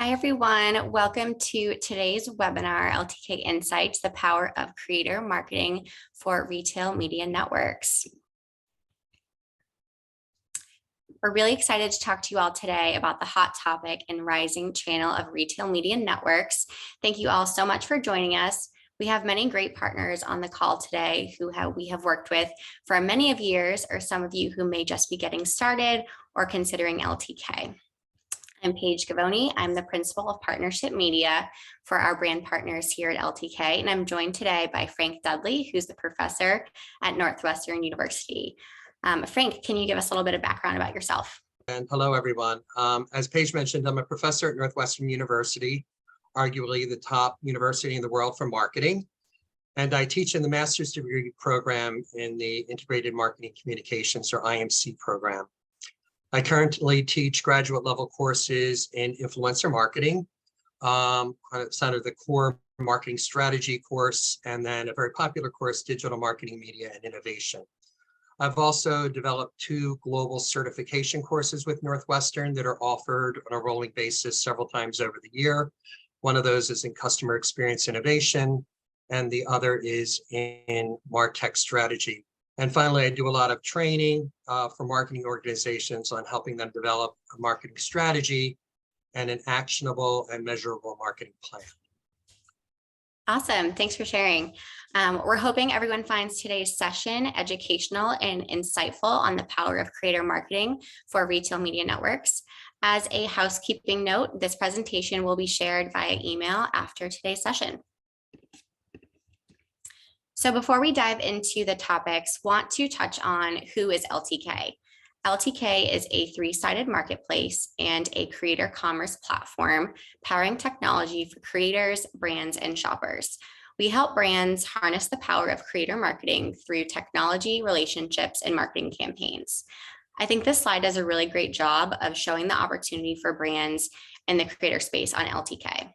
Hi, everyone. Welcome to today's webinar, LTK Insights, the Power of Creator Marketing for Retail Media Networks. We're really excited to talk to you all today about the hot topic and rising channel of retail media networks. Thank you all so much for joining us. We have many great partners on the call today who we have worked with for many of years, or some of you who may just be getting started or considering LTK. I'm Paige Govoni. I'm the Principal of Partnership Media for our brand partners here at LTK, and I'm joined today by Frank Dudley, who's the professor at Northwestern University. Frank, can you give us a little bit of background about yourself? And hello, everyone. As Paige mentioned, I'm a professor at Northwestern University, arguably the top university in the world for marketing. And I teach in the master's degree program in the Integrated Marketing Communications, or IMC program. I currently teach graduate level courses in influencer marketing, kind of the core marketing strategy course, and then a very popular course, digital marketing, media, and innovation. I've also developed 2 global certification courses with Northwestern that are offered on a rolling basis several times over the year. One of those is in customer experience innovation, and the other is in MarTech strategy. And finally, I do a lot of training for marketing organizations on helping them develop a marketing strategy and an actionable and measurable marketing plan. Awesome. Thanks for sharing. We're hoping everyone finds today's session educational and insightful on the power of creator marketing for retail media networks. As a housekeeping note, this presentation will be shared via email after today's session. So before we dive into the topics, want to touch on who is LTK. LTK is a 3-sided marketplace and a creator commerce platform powering technology for creators, brands, and shoppers. We help brands harness the power of creator marketing through technology, relationships, and marketing campaigns. I think this slide does a really great job of showing the opportunity for brands in the creator space on LTK.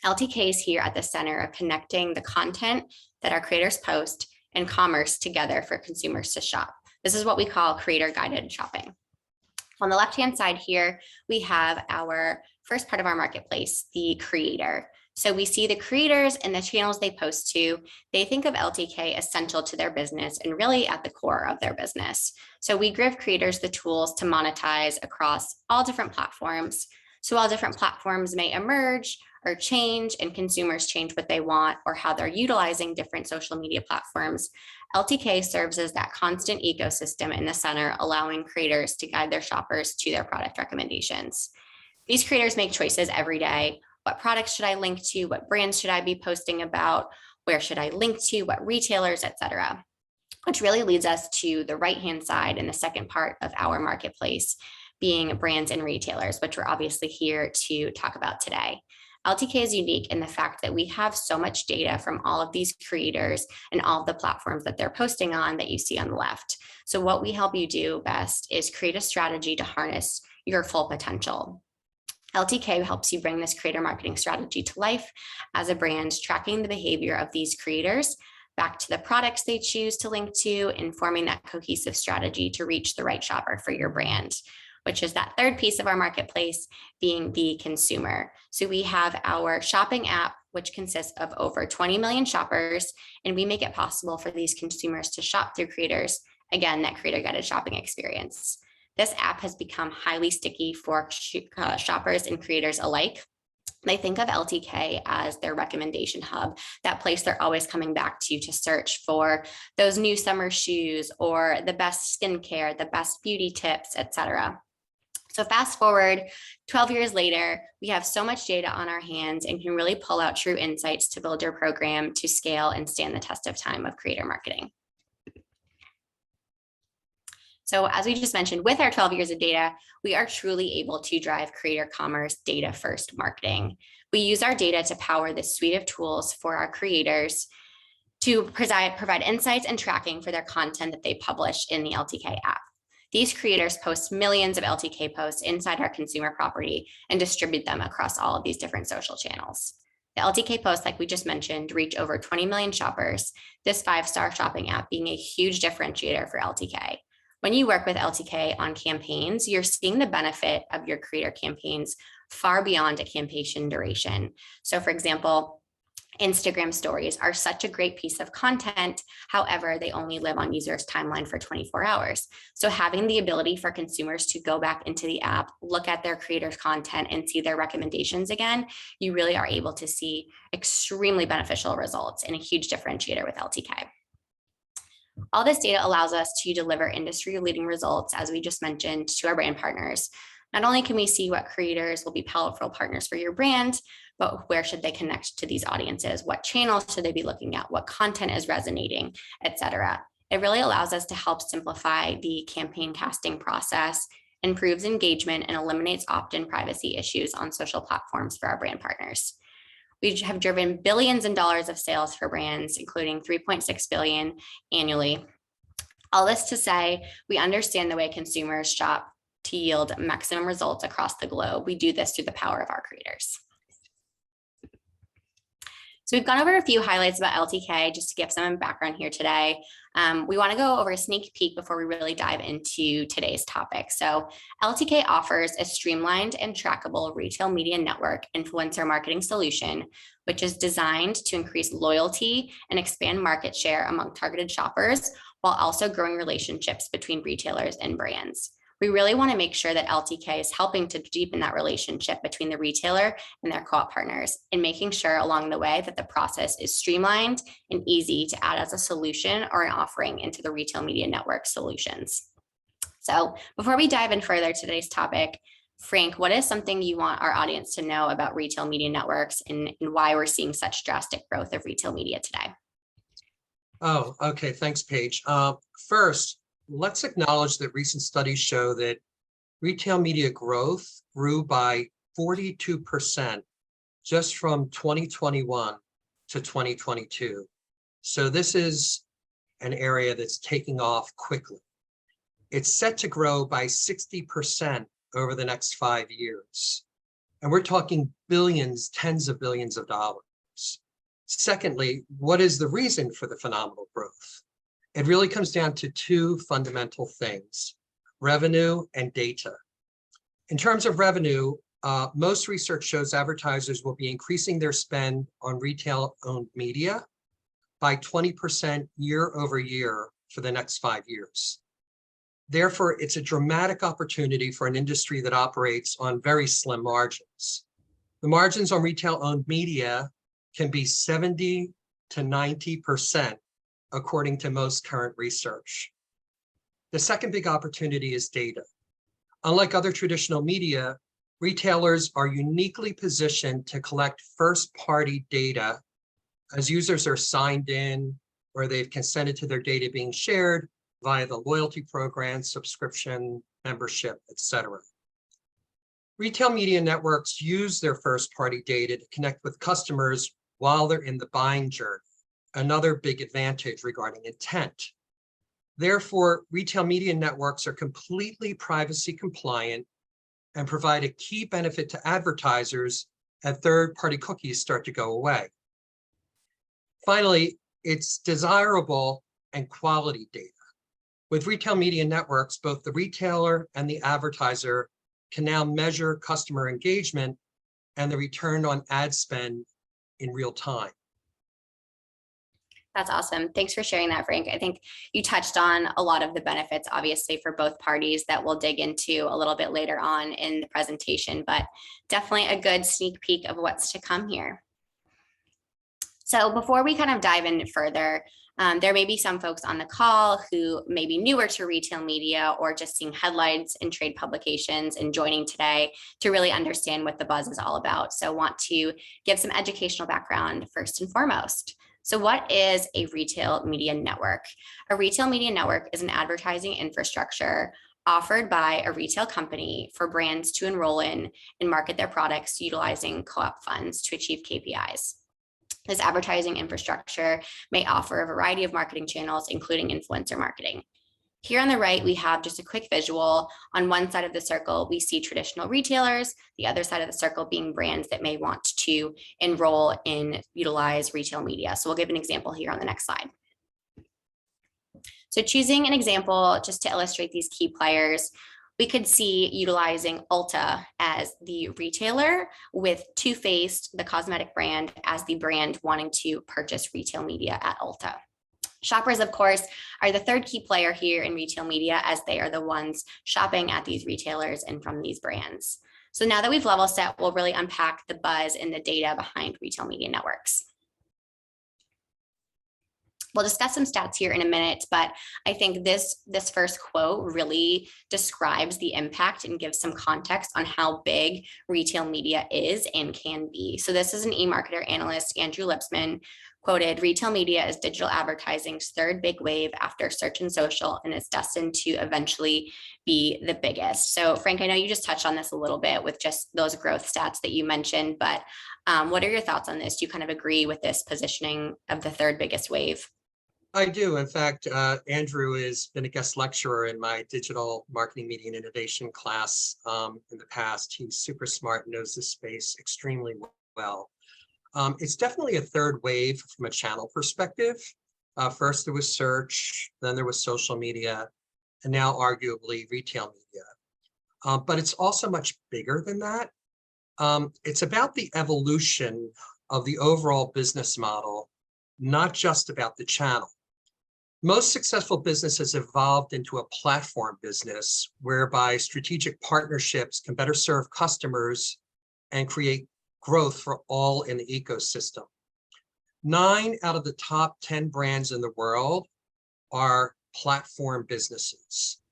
LTK is here at the center of connecting the content that our creators post and commerce together for consumers to shop. This is what we call creator guided shopping. On the left-hand side here, we have our first part of our marketplace, the creator. So we see the creators and the channels they post to. They think of LTK essential to their business and really at the core of their business. So we give creators the tools to monetize across all different platforms. So while different platforms may emerge or change and consumers change what they want or how they're utilizing different social media platforms, LTK serves as that constant ecosystem in the center, allowing creators to guide their shoppers to their product recommendations. These creators make choices every day. What products should I link to? What brands should I be posting about? Where should I link to? What retailers, etc. Which really leads us to the right-hand side in the second part of our marketplace, being brands and retailers, which we're obviously here to talk about today. LTK is unique in the fact that we have so much data from all of these creators and all of the platforms that they're posting on that you see on the left. So what we help you do best is create a strategy to harness your full potential. LTK helps you bring this creator marketing strategy to life as a brand, tracking the behavior of these creators back to the products they choose to link to, and forming that cohesive strategy to reach the right shopper for your brand, which is that third piece of our marketplace, being the consumer. So we have our shopping app, which consists of over 20 million shoppers, and we make it possible for these consumers to shop through creators, again, that creator guided shopping experience. This app has become highly sticky for shoppers and creators alike. They think of LTK as their recommendation hub, that place they're always coming back to search for those new summer shoes or the best skincare, the best beauty tips, etc. So fast forward 12 years later, we have so much data on our hands and can really pull out true insights to build your program to scale and stand the test of time of creator marketing. So as we just mentioned, with our 12 years of data, we are truly able to drive creator commerce data first marketing. We use our data to power this suite of tools for our creators to provide insights and tracking for their content that they publish in the LTK app. These creators post millions of LTK posts inside our consumer property and distribute them across all of these different social channels. The LTK posts, like we just mentioned, reach over 20 million shoppers, this 5-star shopping app being a huge differentiator for LTK. When you work with LTK on campaigns, you're seeing the benefit of your creator campaigns far beyond a campaign duration. So for example, Instagram stories are such a great piece of content. However, they only live on users' timeline for 24 hours. So having the ability for consumers to go back into the app, look at their creators' content and see their recommendations again, you really are able to see extremely beneficial results and a huge differentiator with LTK. All this data allows us to deliver industry-leading results, as we just mentioned, to our brand partners. Not only can we see what creators will be powerful partners for your brand, but where should they connect to these audiences? What channels should they be looking at? What content is resonating, etc. It really allows us to help simplify the campaign casting process, improves engagement, and eliminates opt-in privacy issues on social platforms for our brand partners. We have driven billions in dollars of sales for brands, including 3.6 billion annually. All this to say, we understand the way consumers shop to yield maximum results across the globe. We do this through the power of our creators. So we've gone over a few highlights about LTK just to give some background here today. We want to go over a sneak peek before we really dive into today's topic. So LTK offers a streamlined and trackable retail media network influencer marketing solution, which is designed to increase loyalty and expand market share among targeted shoppers, while also growing relationships between retailers and brands. We really want to make sure that LTK is helping to deepen that relationship between the retailer and their co-op partners, and making sure along the way that the process is streamlined and easy to add as a solution or an offering into the retail media network solutions. So before we dive in further to today's topic, Frank, what is something you want our audience to know about retail media networks and why we're seeing such drastic growth of retail media today? Oh, okay. Thanks, Paige. First, let's acknowledge that recent studies show that retail media growth grew by 42% just from 2021 to 2022. So this is an area that's taking off quickly. It's set to grow by 60% over the next 5 years. And we're talking billions, tens of billions of dollars. Secondly, what is the reason for the phenomenal growth? It really comes down to two fundamental things: revenue and data. In terms of revenue, most research shows advertisers will be increasing their spend on retail-owned media by 20% year over year for the next 5 years. Therefore, it's a dramatic opportunity for an industry that operates on very slim margins. The margins on retail-owned media can be 70 to 90%, according to most current research. The second big opportunity is data. Unlike other traditional media, retailers are uniquely positioned to collect first-party data as users are signed in or they've consented to their data being shared via the loyalty program, subscription, membership, etc. Retail media networks use their first-party data to connect with customers while they're in the buying journey, another big advantage regarding intent. Therefore, retail media networks are completely privacy compliant and provide a key benefit to advertisers as third-party cookies start to go away. Finally, it's desirable and quality data. With retail media networks, both the retailer and the advertiser can now measure customer engagement and the return on ad spend in real time. That's awesome. Thanks for sharing that, Frank. I think you touched on a lot of the benefits, obviously, for both parties that we'll dig into a little bit later on in the presentation, but definitely a good sneak peek of what's to come here. So before we kind of dive in further, there may be some folks on the call who may be newer to retail media or just seeing headlines in trade publications and joining today to really understand what the buzz is all about. So want to give some educational background first and foremost. So what is a retail media network? A retail media network is an advertising infrastructure offered by a retail company for brands to enroll in and market their products utilizing co-op funds to achieve KPIs. This advertising infrastructure may offer a variety of marketing channels, including influencer marketing. Here on the right, we have just a quick visual. On one side of the circle, we see traditional retailers, the other side of the circle being brands that may want to enroll and utilize retail media. So we'll give an example here on the next slide. So choosing an example just to illustrate these key players, we could see utilizing Ulta as the retailer with Too Faced, the cosmetic brand, as the brand wanting to purchase retail media at Ulta. Shoppers, of course, are the third key player here in retail media, as they are the ones shopping at these retailers and from these brands. So now that we've level set, we'll really unpack the buzz and the data behind retail media networks. We'll discuss some stats here in a minute, but I think this first quote really describes the impact and gives some context on how big retail media is and can be. So this is an eMarketer analyst, Andrew Lipsman, quoted, "Retail media is digital advertising's third big wave after search and social, and it's destined to eventually be the biggest." So Frank, I know you just touched on this a little bit with just those growth stats that you mentioned, but what are your thoughts on this? Do you kind of agree with this positioning of the third biggest wave? I do. In fact, Andrew has been a guest lecturer in my digital marketing, media, and innovation class in the past. He's super smart, knows this space extremely well. It's definitely a third wave from a channel perspective. First there was search, then there was social media, and now arguably retail media. But it's also much bigger than that. It's about the evolution of the overall business model, not just about the channel. Most successful businesses evolved into a platform business whereby strategic partnerships can better serve customers and create growth for all in the ecosystem. 9 out of the top 10 brands in the world are platform businesses.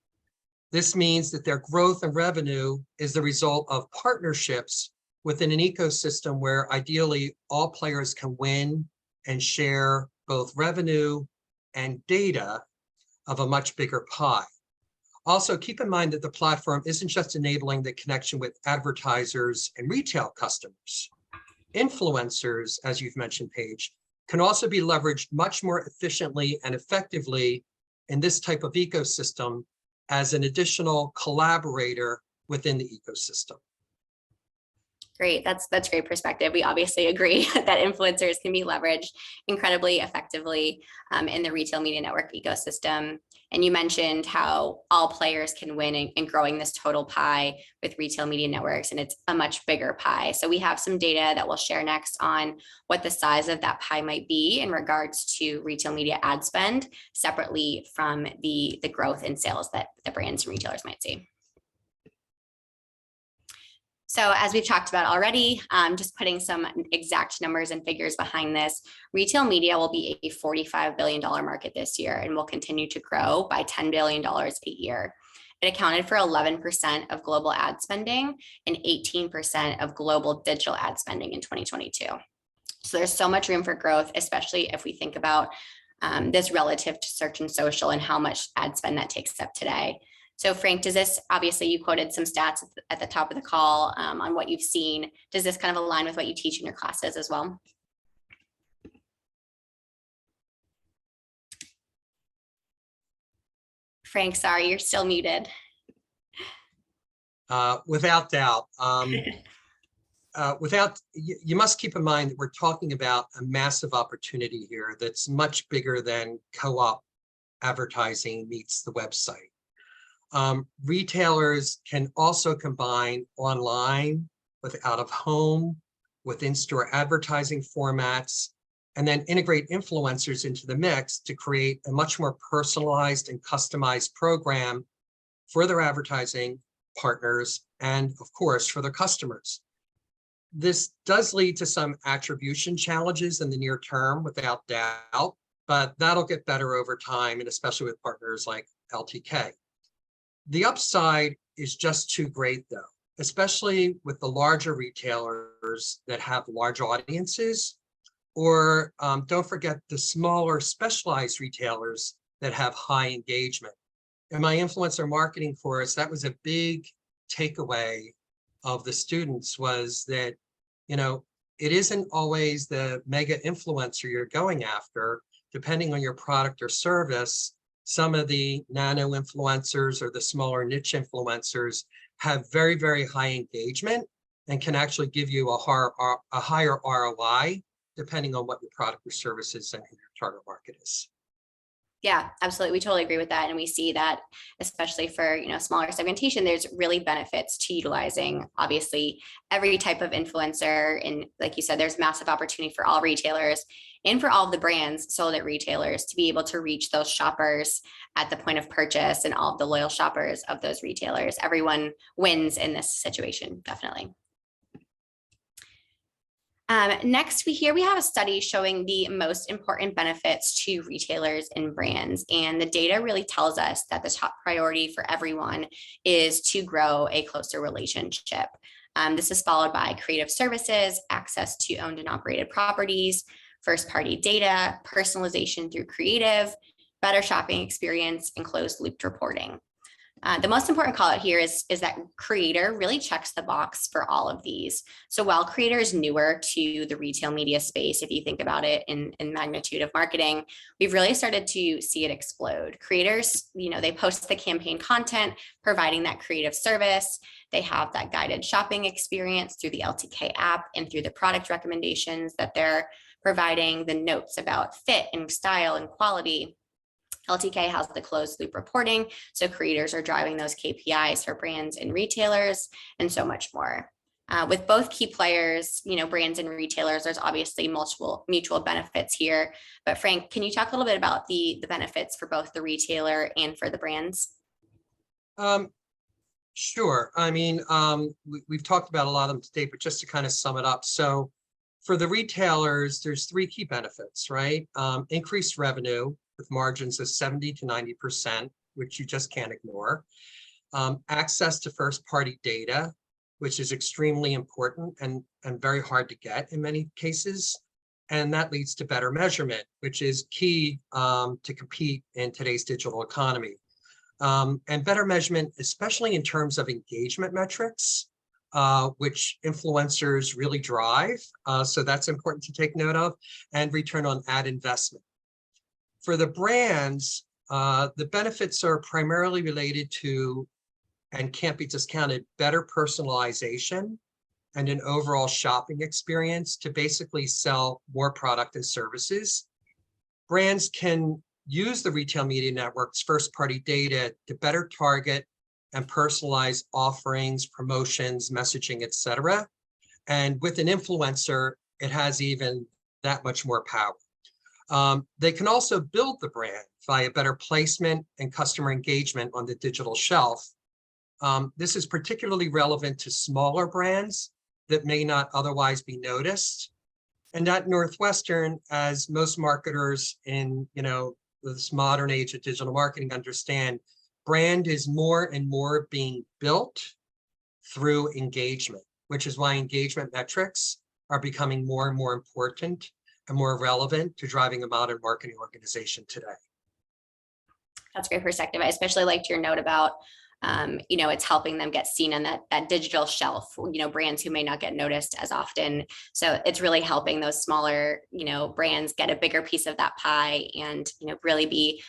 This means that their growth and revenue is the result of partnerships within an ecosystem where ideally all players can win and share both revenue and data of a much bigger pie. Also, keep in mind that the platform isn't just enabling the connection with advertisers and retail customers. Influencers, as you've mentioned, Paige, can also be leveraged much more efficiently and effectively in this type of ecosystem as an additional collaborator within the ecosystem. Great, that's great perspective. We obviously agree that influencers can be leveraged incredibly effectively in the retail media network ecosystem. And you mentioned how all players can win in growing this total pie with retail media networks, and it's a much bigger pie. So we have some data that we'll share next on what the size of that pie might be in regards to retail media ad spend, separately from the growth in sales that the brands and retailers might see. So as we've talked about already, just putting some exact numbers and figures behind this, retail media will be a $45 billion market this year and will continue to grow by $10 billion a year. It accounted for 11% of global ad spending and 18% of global digital ad spending in 2022. So there's so much room for growth, especially if we think about this relative to search and social and how much ad spend that takes up today. So Frank, does this, obviously you quoted some stats at the top of the call on what you've seen. Does this kind of align with what you teach in your classes as well? Frank, sorry, you're still muted. Without doubt. You must keep in mind that we're talking about a massive opportunity here that's much bigger than co-op advertising meets the website. Retailers can also combine online with out of home, with in-store advertising formats, and then integrate influencers into the mix to create a much more personalized and customized program for their advertising partners and, of course, for their customers. This does lead to some attribution challenges in the near term, without doubt, but that'll get better over time, and especially with partners like LTK. The upside is just too great, though, especially with the larger retailers that have large audiences, or don't forget the smaller specialized retailers that have high engagement. In my influencer marketing course, that was a big takeaway of the students, was that, you know, it isn't always the mega influencer you're going after. Depending on your product or service, some of the nano influencers or the smaller niche influencers have very, very high engagement and can actually give you a higher ROI, depending on what your product or service is and who your target market is. Yeah, absolutely. We totally agree with that. And we see that, especially for, smaller segmentation, there's really benefits to utilizing obviously every type of influencer. And like you said, there's massive opportunity for all retailers and for all of the brands sold at retailers to be able to reach those shoppers at the point of purchase and all of the loyal shoppers of those retailers. Everyone wins in this situation, definitely. Next, we have a study showing the most important benefits to retailers and brands. And the data really tells us that the top priority for everyone is to grow a closer relationship. This is followed by creative services, access to owned and operated properties, first-party data, personalization through creative, better shopping experience, and closed-loop reporting. The most important call out here is that creator really checks the box for all of these. So while creator is newer to the retail media space, if you think about it in magnitude of marketing, we've really started to see it explode. Creators, they post the campaign content, providing that creative service. They have that guided shopping experience through the LTK app and through the product recommendations that they're providing, the notes about fit and style and quality. LTK has the closed loop reporting, so creators are driving those KPIs for brands and retailers, and so much more. With both key players, brands and retailers, there's obviously multiple mutual benefits here. But Frank, can you talk a little bit about the benefits for both the retailer and for the brands? Sure. I mean, we've talked about a lot of them today, but just to kind of sum it up. So for the retailers, there's three key benefits, right? Increased revenue with margins of 70 to 90%, which you just can't ignore. Access to first-party data, which is extremely important and very hard to get in many cases. And that leads to better measurement, which is key to compete in today's digital economy. And better measurement, especially in terms of engagement metrics, which influencers really drive. So that's important to take note of, and return on ad investment. For the brands, the benefits are primarily related to, and can't be discounted, better personalization and an overall shopping experience to basically sell more product and services. Brands can use the retail media network's first-party data to better target and personalize offerings, promotions, messaging, etc. And with an influencer, it has even that much more power. They can also build the brand via better placement and customer engagement on the digital shelf. This is particularly relevant to smaller brands that may not otherwise be noticed. And at Northwestern, as most marketers in this modern age of digital marketing understand, brand is more and more being built through engagement, which is why engagement metrics are becoming more and more important and more relevant to driving a modern marketing organization today. That's great perspective. I especially liked your note about, it's helping them get seen on that digital shelf, brands who may not get noticed as often. So it's really helping those smaller, brands get a bigger piece of that pie and, really be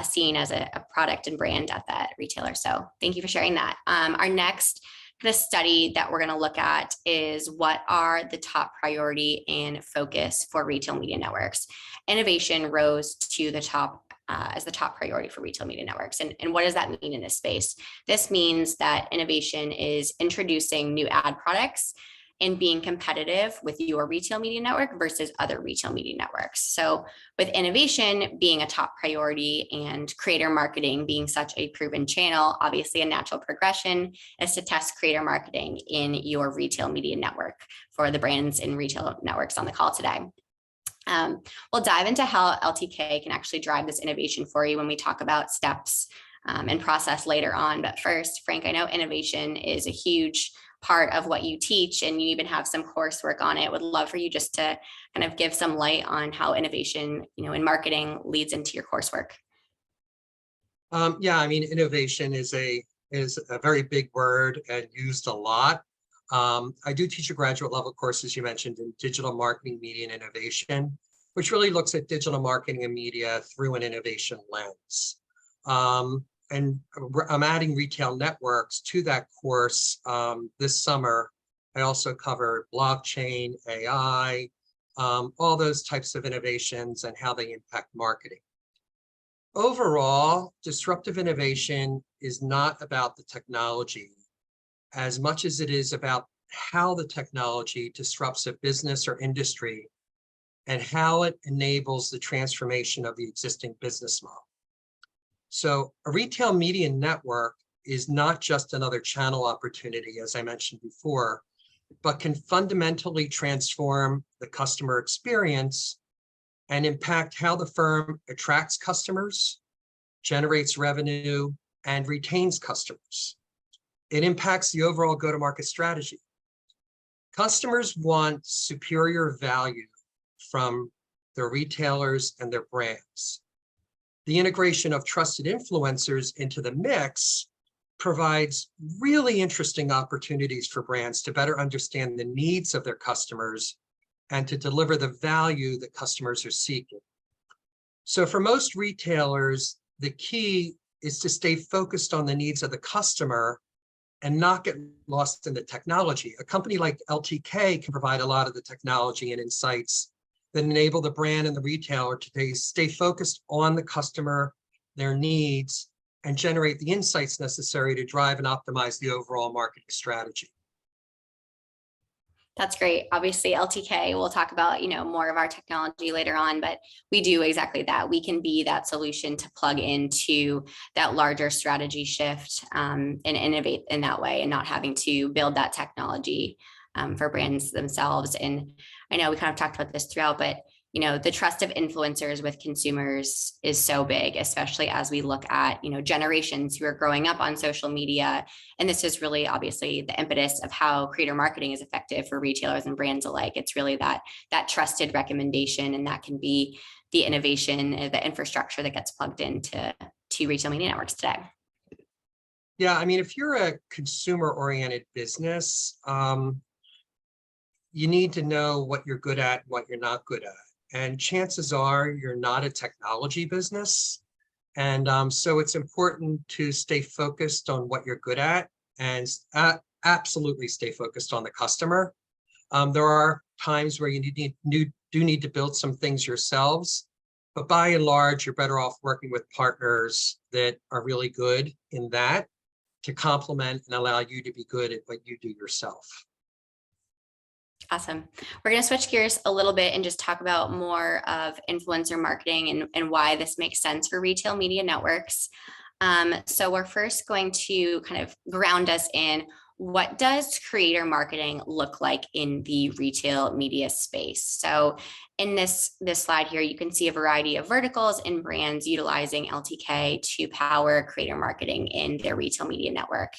seen as a product and brand at that retailer. So thank you for sharing that. Our next kind of study that we're going to look at is what are the top priority and focus for retail media networks. Innovation rose to the top as the top priority for retail media networks. And what does that mean in this space? This means that innovation is introducing new ad products and being competitive with your retail media network versus other retail media networks. So with innovation being a top priority and creator marketing being such a proven channel, obviously a natural progression is to test creator marketing in your retail media network for the brands and retail networks on the call today. We'll dive into how LTK can actually drive this innovation for you when we talk about steps and process later on. But first, Frank, I know innovation is a huge part of what you teach, and you even have some coursework on it. Would love for you just to kind of give some light on how innovation, in marketing leads into your coursework. Yeah, I mean, innovation is a very big word and used a lot. I do teach a graduate level course, as you mentioned, in digital marketing, media, and innovation, which really looks at digital marketing and media through an innovation lens. And I'm adding retail networks to that course this summer. I also cover blockchain, AI, all those types of innovations and how they impact marketing. Overall, disruptive innovation is not about the technology as much as it is about how the technology disrupts a business or industry and how it enables the transformation of the existing business model. So a retail media network is not just another channel opportunity, as I mentioned before, but can fundamentally transform the customer experience and impact how the firm attracts customers, generates revenue, and retains customers. It impacts the overall go-to-market strategy. Customers want superior value from their retailers and their brands. The integration of trusted influencers into the mix provides really interesting opportunities for brands to better understand the needs of their customers and to deliver the value that customers are seeking. So for most retailers, the key is to stay focused on the needs of the customer and not get lost in the technology. A company like LTK can provide a lot of the technology and insights that enable the brand and the retailer to stay focused on the customer, their needs, and generate the insights necessary to drive and optimize the overall marketing strategy. That's great. Obviously, LTK, we'll talk about, more of our technology later on, but we do exactly that. We can be that solution to plug into that larger strategy shift and innovate in that way and not having to build that technology for brands themselves. And I know we kind of talked about this throughout, but the trust of influencers with consumers is so big, especially as we look at, generations who are growing up on social media. And this is really obviously the impetus of how creator marketing is effective for retailers and brands alike. It's really that trusted recommendation, and that can be the innovation, the infrastructure that gets plugged into retail media networks today. Yeah, I mean, if you're a consumer-oriented business, you need to know what you're good at, what you're not good at. And chances are you're not a technology business. And so it's important to stay focused on what you're good at and absolutely stay focused on the customer. There are times where you do need to build some things yourselves, but by and large, you're better off working with partners that are really good in that to complement and allow you to be good at what you do yourself. Awesome. We're going to switch gears a little bit and just talk about more of influencer marketing and why this makes sense for retail media networks. So we're first going to kind of ground us in what does creator marketing look like in the retail media space. So in this slide here, you can see a variety of verticals and brands utilizing LTK to power creator marketing in their retail media network.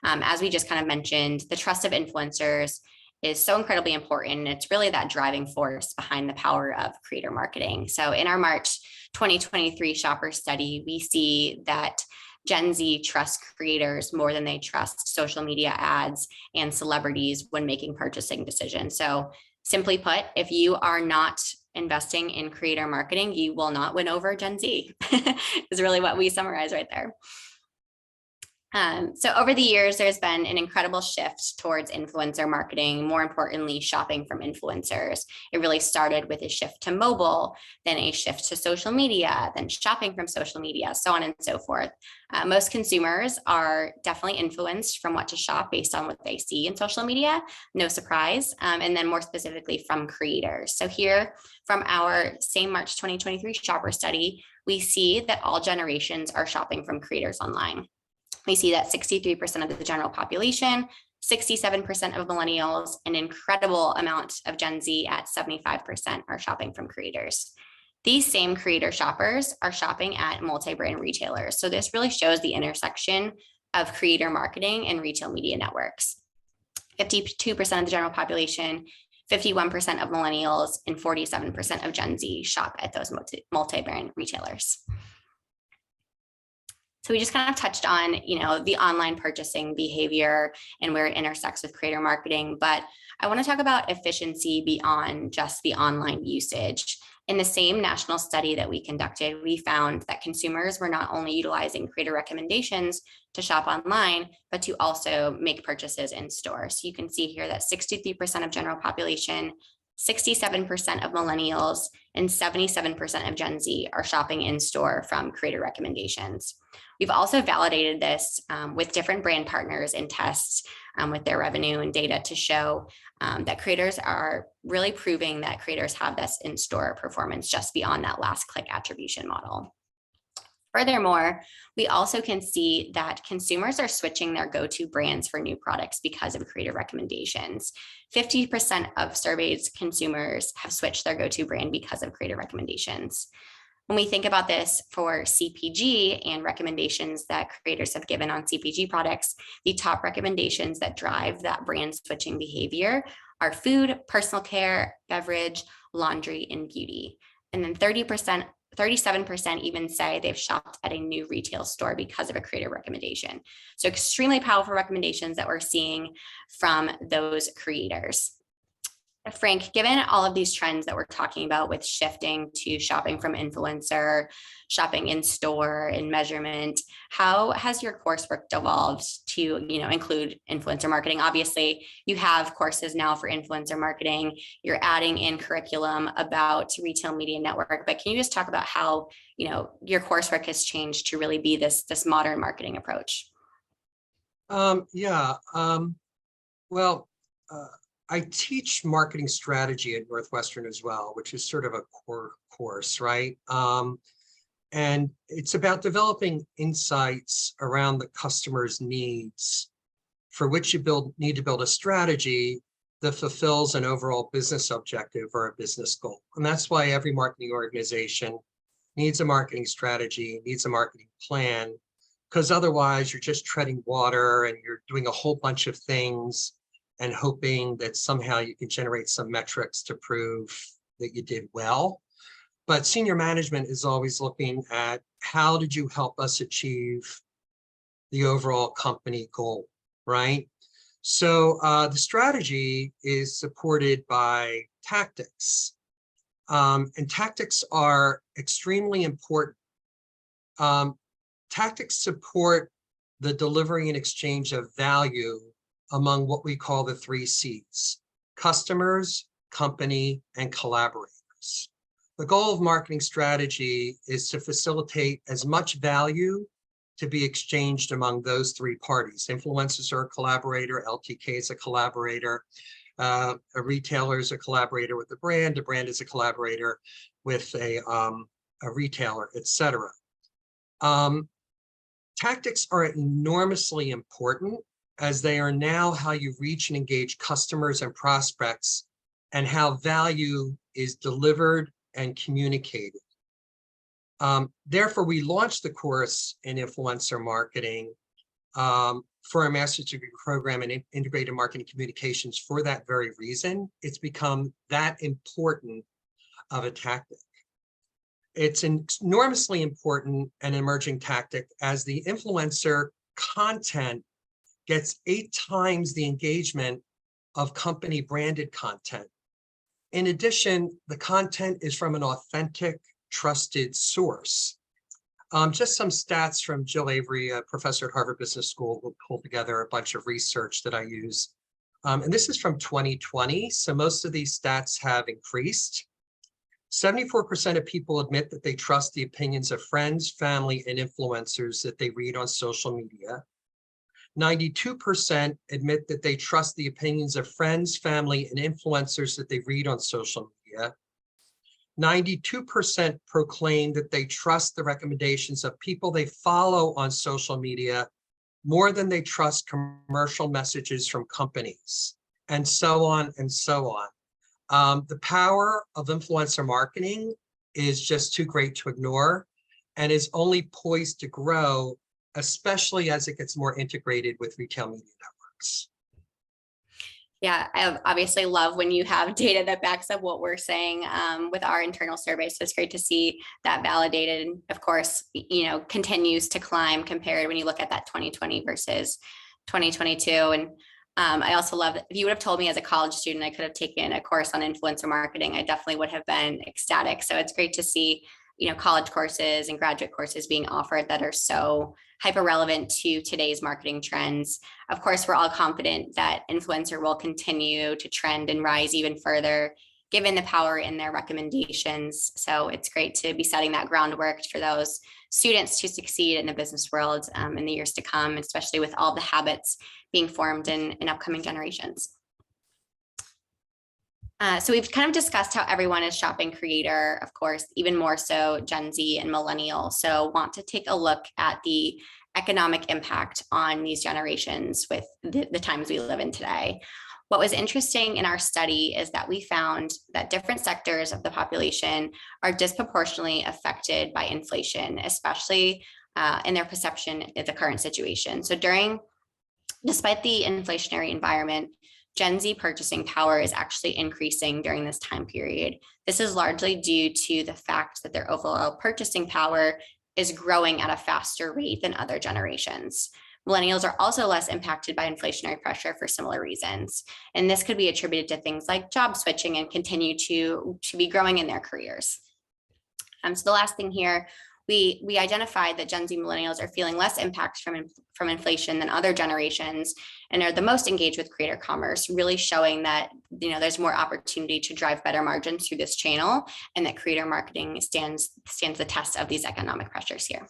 As we just kind of mentioned, the trust of influencers is so incredibly important. It's really that driving force behind the power of creator marketing. So in our March 2023 shopper study, we see that Gen Z trusts creators more than they trust social media ads and celebrities when making purchasing decisions. So simply put, if you are not investing in creator marketing, you will not win over Gen Z is really what we summarize right there. So over the years, there's been an incredible shift towards influencer marketing, more importantly, shopping from influencers. It really started with a shift to mobile, then a shift to social media, then shopping from social media, so on and so forth. Most consumers are definitely influenced from what to shop based on what they see in social media, no surprise, and then more specifically from creators. So here from our same March 2023 shopper study, we see that all generations are shopping from creators online. We see that 63% of the general population, 67% of millennials, an incredible amount of Gen Z at 75% are shopping from creators. These same creator shoppers are shopping at multi-brand retailers. So this really shows the intersection of creator marketing and retail media networks. 52% of the general population, 51% of millennials, and 47% of Gen Z shop at those multi-brand retailers. So we just kind of touched on, the online purchasing behavior and where it intersects with creator marketing, but I want to talk about efficiency beyond just the online usage. In the same national study that we conducted, we found that consumers were not only utilizing creator recommendations to shop online, but to also make purchases in store. So you can see here that 63% of general population, 67% of millennials and 77% of Gen Z are shopping in store from creator recommendations. We've also validated this with different brand partners in tests with their revenue and data to show that creators are really proving that creators have this in-store performance just beyond that last click attribution model. Furthermore, we also can see that consumers are switching their go-to brands for new products because of creator recommendations. 50% of surveyed consumers have switched their go-to brand because of creator recommendations. When we think about this for CPG and recommendations that creators have given on CPG products, the top recommendations that drive that brand switching behavior are food, personal care, beverage, laundry, and beauty. And then 37% even say they've shopped at a new retail store because of a creator recommendation. So extremely powerful recommendations that we're seeing from those creators. Frank, given all of these trends that we're talking about with shifting to shopping from influencer, shopping in store, and measurement, how has your coursework evolved to, include influencer marketing? Obviously, you have courses now for influencer marketing. You're adding in curriculum about retail media network, but can you just talk about how, your coursework has changed to really be this modern marketing approach? I teach marketing strategy at Northwestern as well, which is sort of a core course, right? And it's about developing insights around the customer's needs for which you need to build a strategy that fulfills an overall business objective or a business goal. And that's why every marketing organization needs a marketing strategy, needs a marketing plan, because otherwise you're just treading water and you're doing a whole bunch of things and hoping that somehow you can generate some metrics to prove that you did well. But senior management is always looking at how did you help us achieve the overall company goal, right? So the strategy is supported by tactics. And tactics are extremely important. Tactics support the delivery and exchange of value among what we call the 3 C's: customers, company, and collaborators. The goal of marketing strategy is to facilitate as much value to be exchanged among those 3 parties. Influencers are a collaborator, LTK is a collaborator, a retailer is a collaborator with the brand is a collaborator with a retailer, etc. Tactics are enormously important, as they are now how you reach and engage customers and prospects, and how value is delivered and communicated. Therefore, we launched the course in influencer marketing for our master's degree program in integrated marketing communications for that very reason. It's become that important of a tactic. It's an enormously important and emerging tactic, as the influencer content gets 8 times the engagement of company branded content. In addition, the content is from an authentic, trusted source. Just some stats from Jill Avery, a professor at Harvard Business School, who pulled together a bunch of research that I use. And this is from 2020, so most of these stats have increased. 74% of people admit that they trust the opinions of friends, family, and influencers that they read on social media. 92% admit that they trust the opinions of friends, family, and influencers that they read on social media. 92% proclaim that they trust the recommendations of people they follow on social media more than they trust commercial messages from companies, and so on and so on. The power of influencer marketing is just too great to ignore, and is only poised to grow, especially as it gets more integrated with retail media networks. Yeah, I obviously love when you have data that backs up what we're saying with our internal survey. So it's great to see that validated. And of course, continues to climb compared when you look at that 2020 versus 2022. And I also love that if you would have told me as a college student I could have taken a course on influencer marketing, I definitely would have been ecstatic. So it's great to see college courses and graduate courses being offered that are so hyper relevant to today's marketing trends. Of course, we're all confident that influencer will continue to trend and rise even further, given the power in their recommendations. So it's great to be setting that groundwork for those students to succeed in the business world in the years to come, especially with all the habits being formed in upcoming generations. So we've kind of discussed how everyone is shopping creator, of course, even more so Gen Z and millennial. So want to take a look at the economic impact on these generations with the times we live in today. What was interesting in our study is that we found that different sectors of the population are disproportionately affected by inflation, especially in their perception of the current situation. So despite the inflationary environment, Gen Z purchasing power is actually increasing during this time period. This is largely due to the fact that their overall purchasing power is growing at a faster rate than other generations. Millennials are also less impacted by inflationary pressure for similar reasons. And this could be attributed to things like job switching and continue to be growing in their careers. So the last thing here, we identified that Gen Z millennials are feeling less impact from inflation than other generations and are the most engaged with creator commerce, really showing that there's more opportunity to drive better margins through this channel and that creator marketing stands the test of these economic pressures here.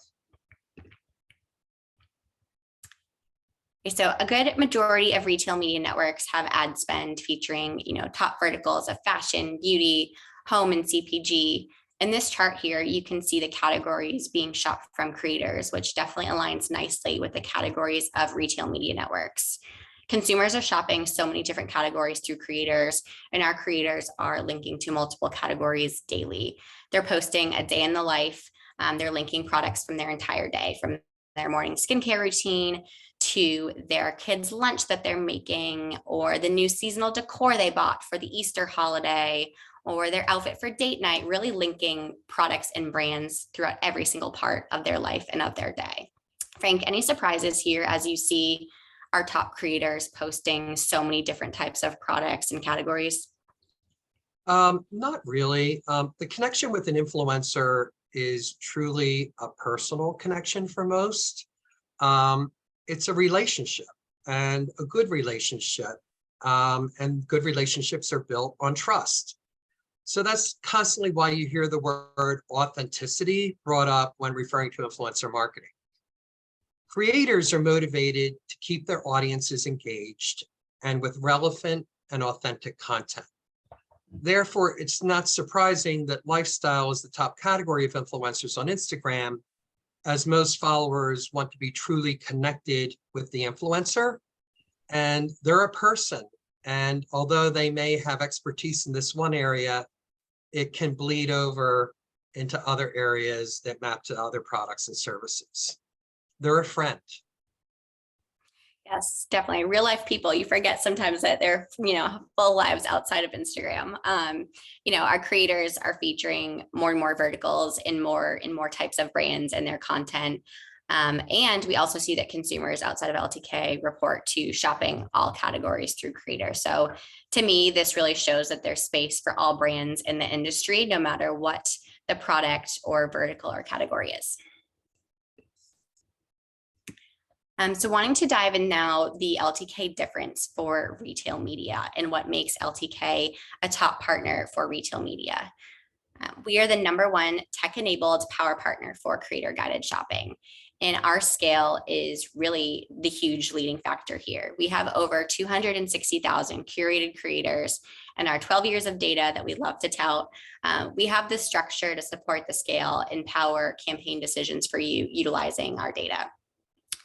Okay, so a good majority of retail media networks have ad spend featuring top verticals of fashion, beauty, home, and CPG. In this chart here, you can see the categories being shopped from creators, which definitely aligns nicely with the categories of retail media networks. Consumers are shopping so many different categories through creators, and our creators are linking to multiple categories daily. They're posting a day in the life. They're linking products from their entire day, from their morning skincare routine to their kids' lunch that they're making, or the new seasonal decor they bought for the Easter holiday, or their outfit for date night, really linking products and brands throughout every single part of their life and of their day. Frank, any surprises here as you see our top creators posting so many different types of products and categories? Not really. The connection with an influencer is truly a personal connection for most. It's a relationship, and a good relationship, and good relationships are built on trust. So that's constantly why you hear the word authenticity brought up when referring to influencer marketing. Creators are motivated to keep their audiences engaged and with relevant and authentic content. Therefore, it's not surprising that lifestyle is the top category of influencers on Instagram, as most followers want to be truly connected with the influencer, and they're a person. And although they may have expertise in this one area, it can bleed over into other areas that map to other products and services. They're a friend. Yes, definitely. Real life people, you forget sometimes that they're, full lives outside of Instagram. Our creators are featuring more and more verticals in more types of brands and their content. And we also see that consumers outside of LTK report to shopping all categories through creators. So to me, this really shows that there's space for all brands in the industry, no matter what the product or vertical or category is. So wanting to dive in now, the LTK difference for retail media and what makes LTK a top partner for retail media. We are the #1 tech-enabled power partner for creator-guided shopping. And our scale is really the huge leading factor here. We have over 260,000 curated creators, and our 12 years of data that we love to tout. We have the structure to support the scale and power campaign decisions for you utilizing our data.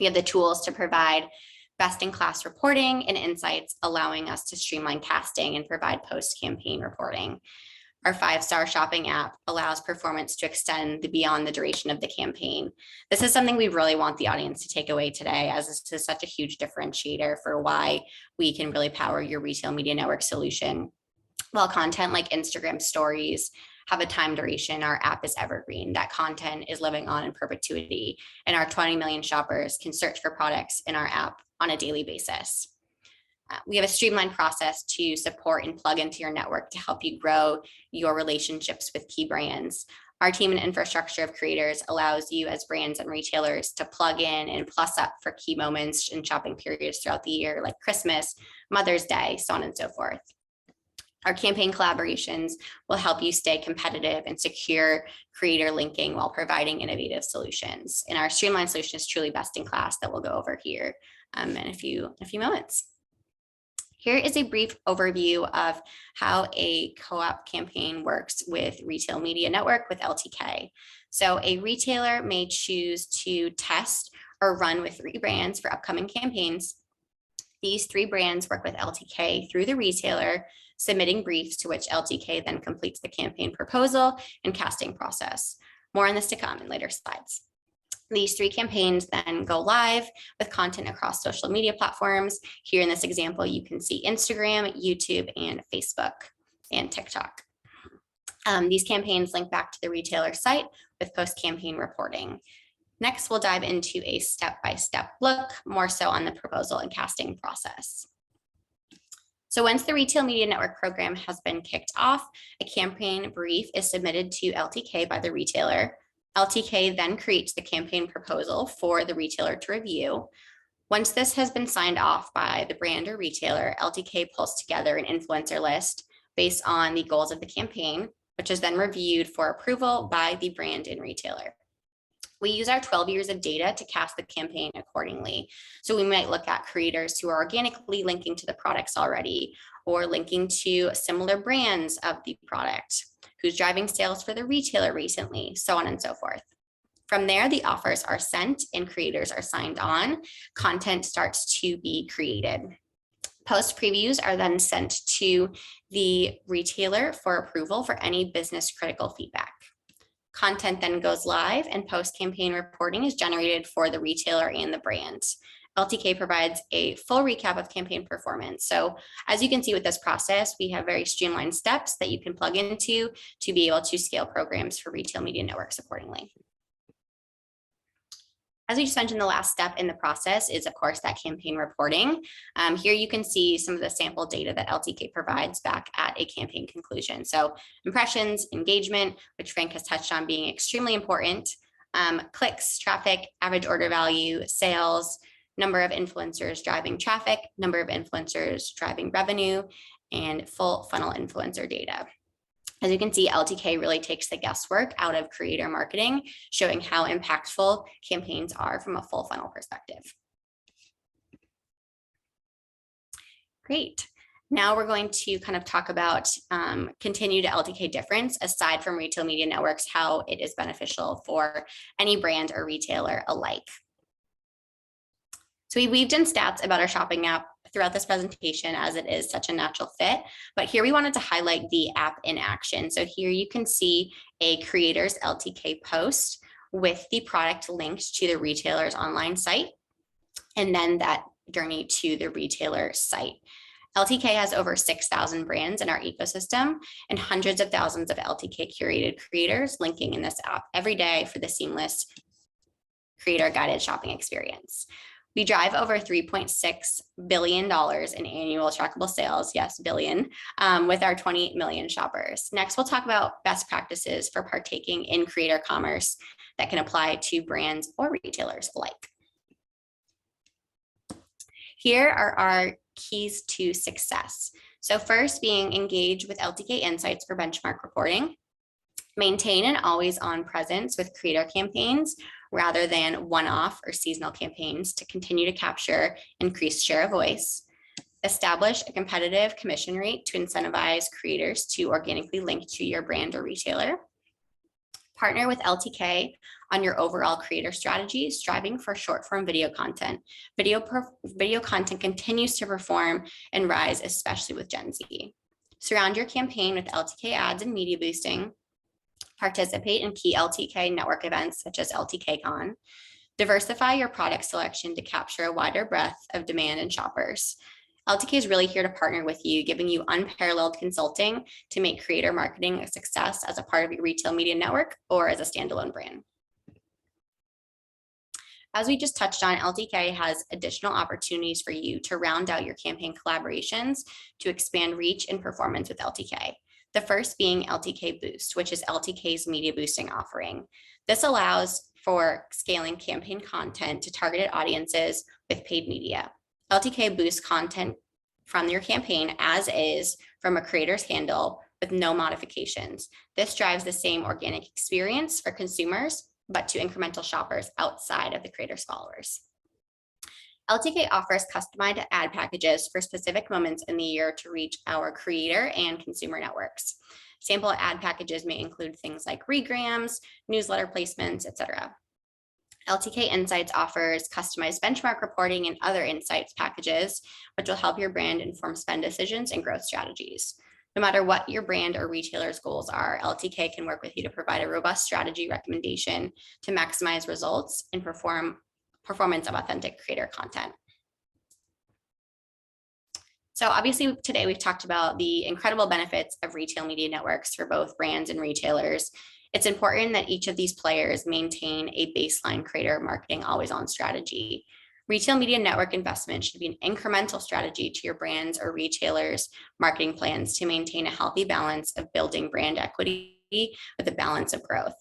We have the tools to provide best-in-class reporting and insights, allowing us to streamline casting and provide post-campaign reporting. Our 5-star shopping app allows performance to extend beyond the duration of the campaign. This is something we really want the audience to take away today, as this is such a huge differentiator for why we can really power your retail media network solution. While content like Instagram stories have a time duration, our app is evergreen. That content is living on in perpetuity, and our 20 million shoppers can search for products in our app on a daily basis. We have a streamlined process to support and plug into your network to help you grow your relationships with key brands. Our team and infrastructure of creators allows you as brands and retailers to plug in and plus up for key moments and shopping periods throughout the year, like Christmas, Mother's Day, so on and so forth. Our campaign collaborations will help you stay competitive and secure creator linking while providing innovative solutions. And our streamlined solution is truly best in class that we'll go over here in a few moments. Here is a brief overview of how a co-op campaign works with Retail Media Network with LTK. So a retailer may choose to test or run with 3 brands for upcoming campaigns. These 3 brands work with LTK through the retailer, submitting briefs to which LTK then completes the campaign proposal and casting process. More on this to come in later slides. These 3 campaigns then go live with content across social media platforms. Here in this example, you can see Instagram, YouTube, and Facebook and TikTok. These campaigns link back to the retailer site with post-campaign reporting. Next, we'll dive into a step-by-step look, more so on the proposal and casting process. So once the Retail Media Network program has been kicked off, a campaign brief is submitted to LTK by the retailer. LTK then creates the campaign proposal for the retailer to review. Once this has been signed off by the brand or retailer, LTK pulls together an influencer list based on the goals of the campaign, which is then reviewed for approval by the brand and retailer. We use our 12 years of data to cast the campaign accordingly. So we might look at creators who are organically linking to the products already, or linking to similar brands of the product, who's driving sales for the retailer recently, so on and so forth. From there, the offers are sent and creators are signed on. Content starts to be created. Post previews are then sent to the retailer for approval for any business critical feedback. Content then goes live and post-campaign reporting is generated for the retailer and the brand. LTK provides a full recap of campaign performance. So as you can see with this process, we have very streamlined steps that you can plug into to be able to scale programs for retail media networks accordingly. As we just mentioned, the last step in the process is, of course, that campaign reporting. Here you can see some of the sample data that LTK provides back at a campaign conclusion. So impressions, engagement, which Frank has touched on being extremely important, clicks, traffic, average order value, sales, number of influencers driving traffic, number of influencers driving revenue, and full funnel influencer data. As you can see, LTK really takes the guesswork out of creator marketing, showing how impactful campaigns are from a full funnel perspective. Great. Now we're going to kind of talk about continued LTK difference aside from retail media networks, how it is beneficial for any brand or retailer alike. So we weaved in stats about our shopping app throughout this presentation as it is such a natural fit, but here we wanted to highlight the app in action. So here you can see a creator's LTK post with the product linked to the retailer's online site, and then that journey to the retailer site. LTK has over 6,000 brands in our ecosystem and hundreds of thousands of LTK curated creators linking in this app every day for the seamless creator guided shopping experience. We drive over $3.6 billion in annual trackable sales, yes, billion, with our 20 million shoppers. Next, we'll talk about best practices for partaking in creator commerce that can apply to brands or retailers alike. Here are our keys to success. So first, being engaged with LTK Insights for benchmark reporting. Maintain an always-on presence with creator campaigns rather than one-off or seasonal campaigns to continue to capture increased share of voice. Establish a competitive commission rate to incentivize creators to organically link to your brand or retailer. Partner with LTK on your overall creator strategy, striving for short-form video content. Video content continues to perform and rise, especially with Gen Z. Surround your campaign with LTK ads and media boosting. Participate in key LTK network events such as LTKCon. Diversify your product selection to capture a wider breadth of demand and shoppers. LTK is really here to partner with you, giving you unparalleled consulting to make creator marketing a success as a part of your retail media network or as a standalone brand. As we just touched on, LTK has additional opportunities for you to round out your campaign collaborations to expand reach and performance with LTK. The first being LTK Boost, which is LTK's media boosting offering. This allows for scaling campaign content to targeted audiences with paid media. LTK boosts content from your campaign as is from a creator's handle with no modifications. This drives the same organic experience for consumers, but to incremental shoppers outside of the creator's followers. LTK offers customized ad packages for specific moments in the year to reach our creator and consumer networks. Sample ad packages may include things like regrams, newsletter placements, etc. LTK Insights offers customized benchmark reporting and other insights packages, which will help your brand inform spend decisions and growth strategies. No matter what your brand or retailer's goals are, LTK can work with you to provide a robust strategy recommendation to maximize results and performance of authentic creator content. So obviously today we've talked about the incredible benefits of retail media networks for both brands and retailers. It's important that each of these players maintain a baseline creator marketing always on strategy. Retail media network investment should be an incremental strategy to your brands or retailers' marketing plans to maintain a healthy balance of building brand equity with a balance of growth.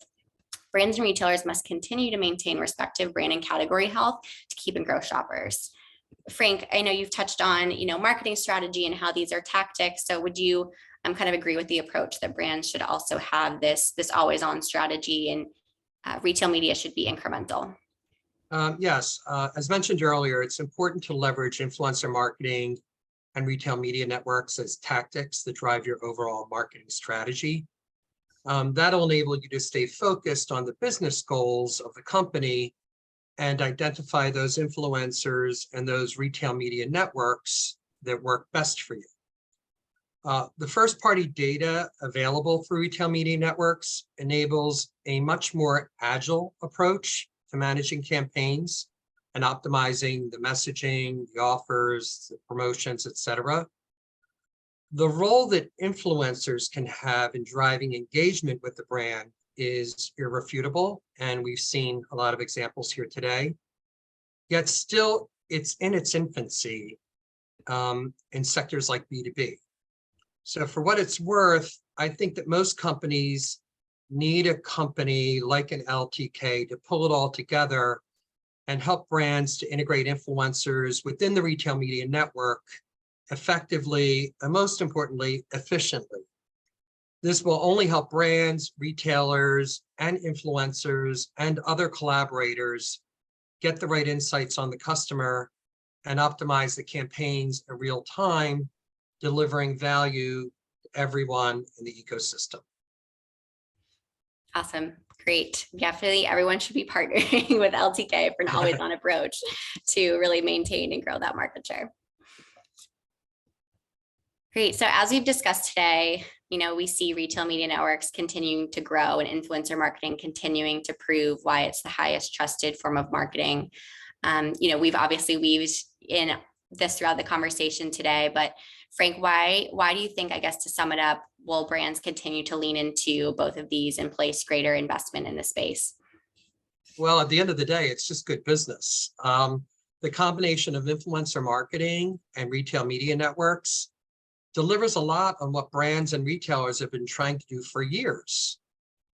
Brands and retailers must continue to maintain respective brand and category health to keep and grow shoppers. Frank, I know you've touched on, marketing strategy and how these are tactics. So would you kind of agree with the approach that brands should also have this always on strategy and retail media should be incremental? Yes, as mentioned earlier, it's important to leverage influencer marketing and retail media networks as tactics that drive your overall marketing strategy. That'll enable you to stay focused on the business goals of the company and identify those influencers and those retail media networks that work best for you. The first-party data available for retail media networks enables a much more agile approach to managing campaigns and optimizing the messaging, the offers, the promotions, etc. The role that influencers can have in driving engagement with the brand is irrefutable, and we've seen a lot of examples here today. Yet still, it's in its infancy in sectors like B2B. So for what it's worth, I think that most companies need a company like an LTK to pull it all together and help brands to integrate influencers within the retail media network effectively, and most importantly, efficiently. This will only help brands, retailers, and influencers and other collaborators get the right insights on the customer and optimize the campaigns in real time, delivering value to everyone in the ecosystem. Awesome. Great. Definitely everyone should be partnering with LTK for an always on approach to really maintain and grow that market share. Great. So as we've discussed today, we see retail media networks continuing to grow and influencer marketing continuing to prove why it's the highest trusted form of marketing. We've obviously weaved in this throughout the conversation today, but Frank, why do you think, I guess, to sum it up, will brands continue to lean into both of these and place greater investment in the space? Well, at the end of the day, it's just good business. The combination of influencer marketing and retail media networks delivers a lot on what brands and retailers have been trying to do for years.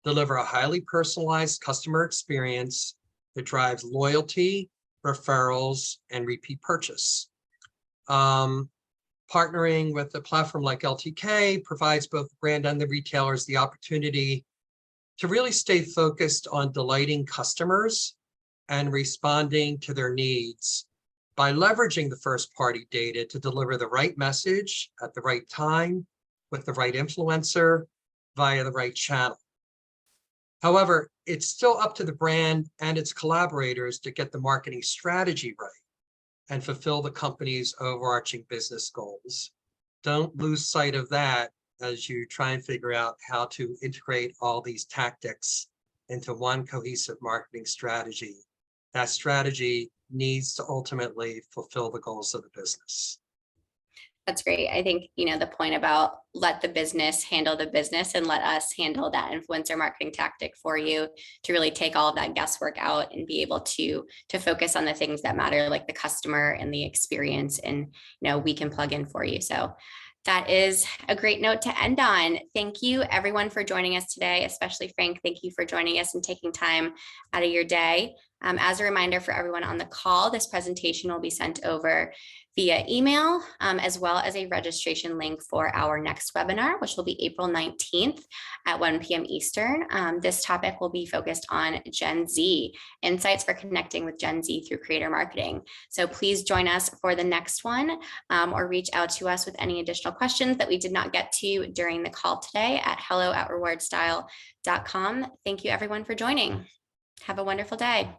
Deliver a highly personalized customer experience that drives loyalty, referrals, and repeat purchase. Partnering with a platform like LTK provides both the brand and the retailers the opportunity to really stay focused on delighting customers and responding to their needs by leveraging the first-party data to deliver the right message at the right time with the right influencer via the right channel. However, it's still up to the brand and its collaborators to get the marketing strategy right and fulfill the company's overarching business goals. Don't lose sight of that as you try and figure out how to integrate all these tactics into one cohesive marketing strategy. That strategy needs to ultimately fulfill the goals of the business. That's great. I think, the point about let the business handle the business and let us handle that influencer marketing tactic for you to really take all of that guesswork out and be able to focus on the things that matter, like the customer and the experience, and, we can plug in for you. So that is a great note to end on. Thank you everyone for joining us today, especially Frank. Thank you for joining us and taking time out of your day. As a reminder for everyone on the call, this presentation will be sent over via email, as well as a registration link for our next webinar, which will be April 19th at 1 p.m. Eastern. This topic will be focused on Gen Z, insights for connecting with Gen Z through creator marketing. So please join us for the next one, or reach out to us with any additional questions that we did not get to during the call today at hello@rewardstyle.com. Thank you everyone for joining. Have a wonderful day.